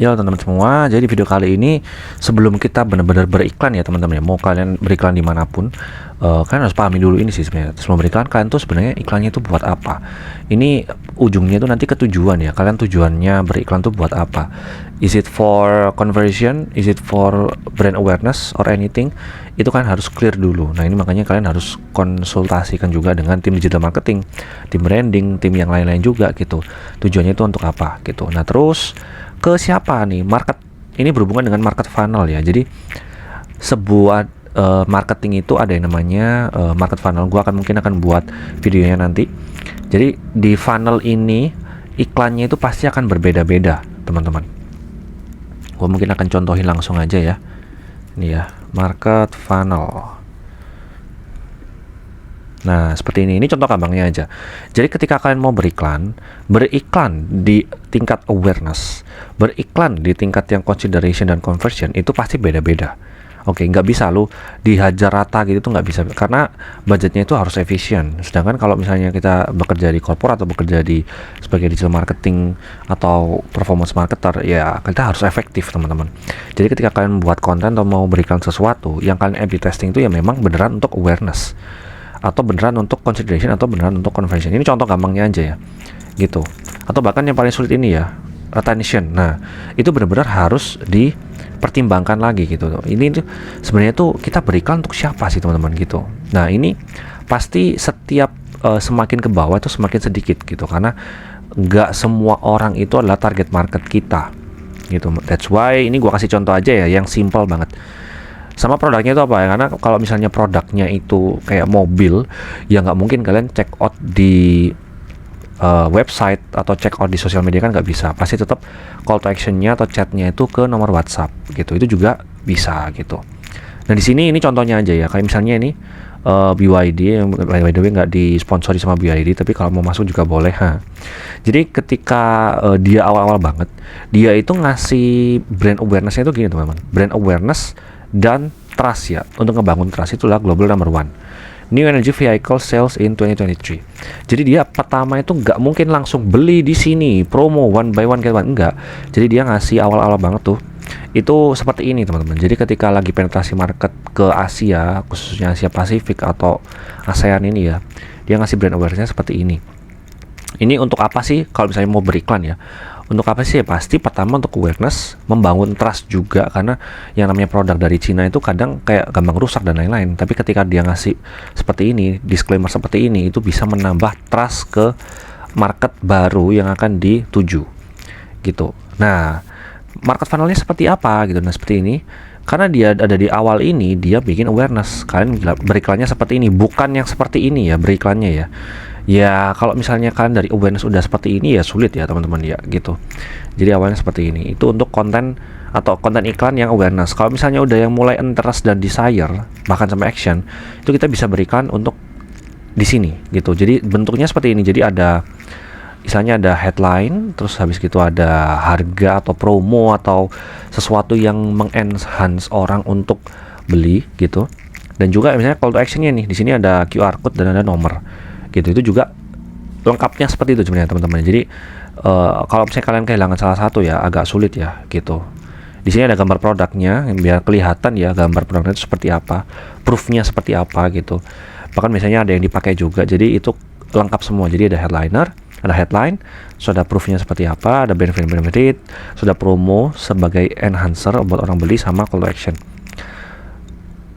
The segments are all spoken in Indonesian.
Ya teman-teman semua, jadi video kali ini sebelum kita benar-benar beriklan ya teman-teman ya, mau kalian beriklan dimanapun, kalian harus pahami dulu ini sih sebenarnya. Sebelum beriklan, kalian tuh sebenarnya iklannya itu buat apa? Ini ujungnya itu nanti ke tujuan ya. Kalian tujuannya beriklan tuh buat apa? Is it for conversion? Is it for brand awareness or anything? Itu kan harus clear dulu. Nah ini makanya kalian harus konsultasikan juga dengan tim digital marketing, tim branding, tim yang lain-lain juga gitu. Tujuannya itu untuk apa gitu. Nah terus ke siapa nih market, ini berhubungan dengan market funnel ya. Jadi sebuah marketing itu ada yang namanya market funnel. Gua mungkin akan buat videonya nanti. Jadi di funnel ini iklannya itu pasti akan berbeda-beda teman-teman. Gua mungkin akan contohin langsung aja ya. Ini ya, market funnel. Nah, seperti ini contoh gampangnya aja. Jadi ketika kalian mau beriklan di tingkat awareness, beriklan di tingkat yang consideration dan conversion, itu pasti beda-beda. Oke, nggak bisa lu dihajar rata gitu tuh nggak bisa, karena budgetnya itu harus efisien. Sedangkan kalau misalnya kita bekerja di corporate atau bekerja di sebagai digital marketing atau performance marketer, ya kita harus efektif teman-teman. Jadi ketika kalian membuat konten atau mau beriklan sesuatu, yang kalian A/B testing itu ya memang beneran untuk awareness, atau beneran untuk consideration, atau beneran untuk conversion. Ini contoh gampangnya aja ya gitu. Atau bahkan yang paling sulit ini ya, retention. Nah itu benar-benar harus dipertimbangkan lagi gitu. Ini tuh sebenarnya tuh kita beriklan untuk siapa sih teman-teman gitu. Nah ini pasti setiap semakin ke bawah itu semakin sedikit gitu, karena nggak semua orang itu adalah target market kita gitu. That's why ini gua kasih contoh aja ya yang simple banget. Sama produknya itu apa ya, karena kalau misalnya produknya itu kayak mobil, ya nggak mungkin kalian check out di website atau check out di sosial media, kan nggak bisa. Pasti tetap call to actionnya atau chatnya itu ke nomor WhatsApp gitu, itu juga bisa gitu. Nah di sini ini contohnya aja ya, kayak misalnya ini BYD, yang by the way nggak disponsori sama BYD, tapi kalau mau masuk juga boleh ha. Jadi ketika dia awal-awal banget, dia itu ngasih brand awareness-nya itu gini teman-teman, brand awareness dan trust ya. Untuk ngebangun trust itulah global number one new energy vehicle sales in 2023. Jadi dia pertama itu nggak mungkin langsung beli di sini promo one by one get one, enggak. Jadi dia ngasih awal-awal banget tuh itu seperti ini teman-teman. Jadi ketika lagi penetrasi market ke Asia, khususnya Asia Pasifik atau ASEAN ini ya, dia ngasih brand awareness-nya seperti ini. Ini untuk apa sih kalau misalnya mau beriklan ya? Untuk apa sih? Ya pasti pertama untuk awareness, membangun trust juga, karena yang namanya produk dari Cina itu kadang kayak gampang rusak dan lain-lain. Tapi ketika dia ngasih seperti ini, disclaimer seperti ini, itu bisa menambah trust ke market baru yang akan dituju gitu. Nah, market funnelnya seperti apa gitu? Nah seperti ini, karena dia ada di awal ini, dia bikin awareness. Kalian beriklannya seperti ini, bukan yang seperti ini ya beriklannya ya. Ya kalau misalnya kalian dari awareness udah seperti ini ya sulit ya teman-teman ya gitu. Jadi awalnya seperti ini, itu untuk konten atau konten iklan yang awareness. Kalau misalnya udah yang mulai interest dan desire, bahkan sampai action, itu kita bisa berikan untuk di sini gitu. Jadi bentuknya seperti ini. Jadi ada misalnya ada headline, terus habis gitu ada harga atau promo atau sesuatu yang mengenhance orang untuk beli gitu. Dan juga misalnya call to actionnya nih, di sini ada QR code dan ada nomor gitu. Itu juga lengkapnya seperti itu sebenarnya teman-teman. Jadi kalau misalnya kalian kehilangan salah satu ya agak sulit ya gitu. Di sini ada gambar produknya biar kelihatan ya gambar produknya itu seperti apa, proofnya seperti apa gitu. Bahkan misalnya ada yang dipakai juga, jadi itu lengkap semua. Jadi ada headliner, ada headline, sudah proofnya seperti apa, ada benefit, sudah promo sebagai enhancer buat orang beli, sama call to action.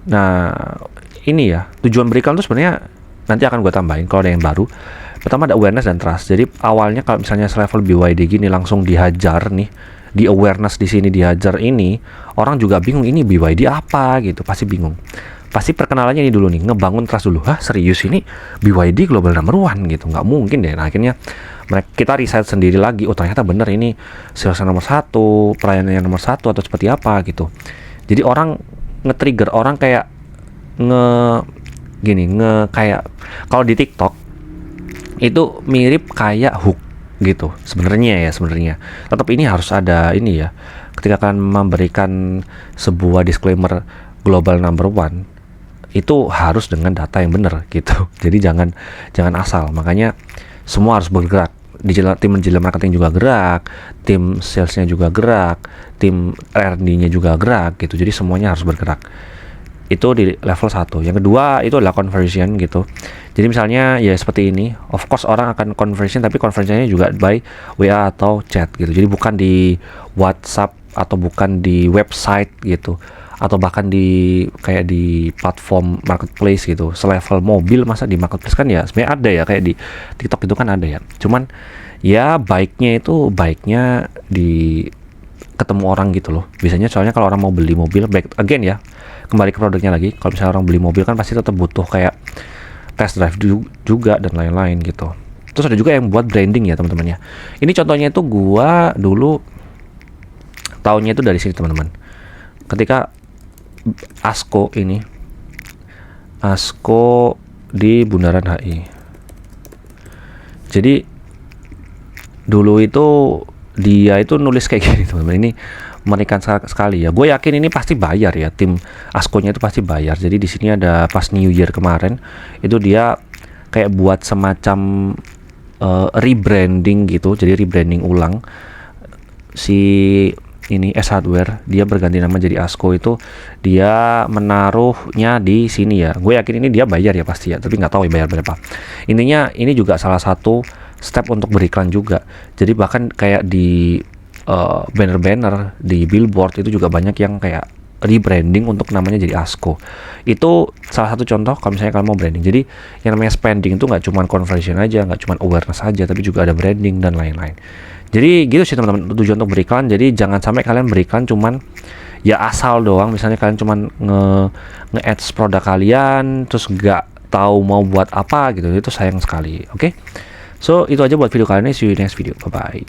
Nah ini ya tujuan beriklan itu sebenarnya nanti akan gue tambahin kalau ada yang baru. Pertama ada awareness dan trust. Jadi awalnya kalau misalnya level BYD gini langsung dihajar nih, di awareness di sini dihajar ini, orang juga bingung ini BYD apa gitu, pasti bingung. Pasti perkenalannya ini dulu nih, ngebangun trust dulu. Hah serius ini BYD global number one gitu? Nggak mungkin deh. Nah akhirnya kita riset sendiri lagi, oh ternyata bener ini sales nomor satu, pelayanan yang nomor satu atau seperti apa gitu. Jadi orang nge-trigger, orang kayak kayak kalau di TikTok itu mirip kayak hook gitu sebenarnya. Tetap ini harus ada ini ya, ketika kalian memberikan sebuah disclaimer global number one itu harus dengan data yang benar gitu. Jadi jangan asal, makanya semua harus bergerak tim digital marketing juga gerak, tim salesnya juga gerak, tim R&D-nya juga gerak gitu. Jadi semuanya harus bergerak. Itu di level 1. Yang kedua itu adalah conversion gitu. Jadi misalnya ya seperti ini, of course orang akan conversion, tapi conversionnya juga by WA atau chat gitu. Jadi bukan di WhatsApp atau bukan di website gitu, atau bahkan di kayak di platform marketplace gitu. Selevel mobil, masa di marketplace kan ya sebenarnya ada ya, kayak di TikTok itu kan ada ya. Cuman ya baiknya di ketemu orang gitu loh. Biasanya soalnya kalau orang mau beli mobil, baik again ya, kembali ke produknya lagi. Kalau misalnya orang beli mobil kan pasti tetap butuh kayak test drive juga dan lain-lain gitu. Terus ada juga yang buat branding ya teman-teman ya. Ini contohnya itu gua dulu tahunnya itu dari sini teman-teman. Ketika Asko di Bundaran HI. Jadi dulu itu dia itu nulis kayak gini teman-teman. Ini mengerikan sekali ya. Gue yakin ini pasti bayar ya, tim Askonya itu pasti bayar. Jadi di sini ada pas New Year kemarin itu dia kayak buat semacam rebranding gitu. Jadi rebranding ulang si ini S Hardware, dia berganti nama jadi Asko. Itu dia menaruhnya di sini ya. Gue yakin ini dia bayar ya pasti ya, tapi nggak tahu ya bayar berapa. Intinya ini juga salah satu step untuk beriklan juga. Jadi bahkan kayak di banner-banner di billboard itu juga banyak yang kayak rebranding untuk namanya jadi Asko. Itu salah satu contoh kalau misalnya kalian mau branding. Jadi yang namanya spending itu nggak cuma conversion aja, nggak cuma awareness aja, tapi juga ada branding dan lain-lain. Jadi gitu sih teman-teman tujuan untuk beriklan. Jadi jangan sampai kalian beriklan cuman ya asal doang. Misalnya kalian cuman nge-ads produk kalian terus nggak tahu mau buat apa gitu, itu sayang sekali. Oke? So itu aja buat video kali ini. See you in next video. Bye bye.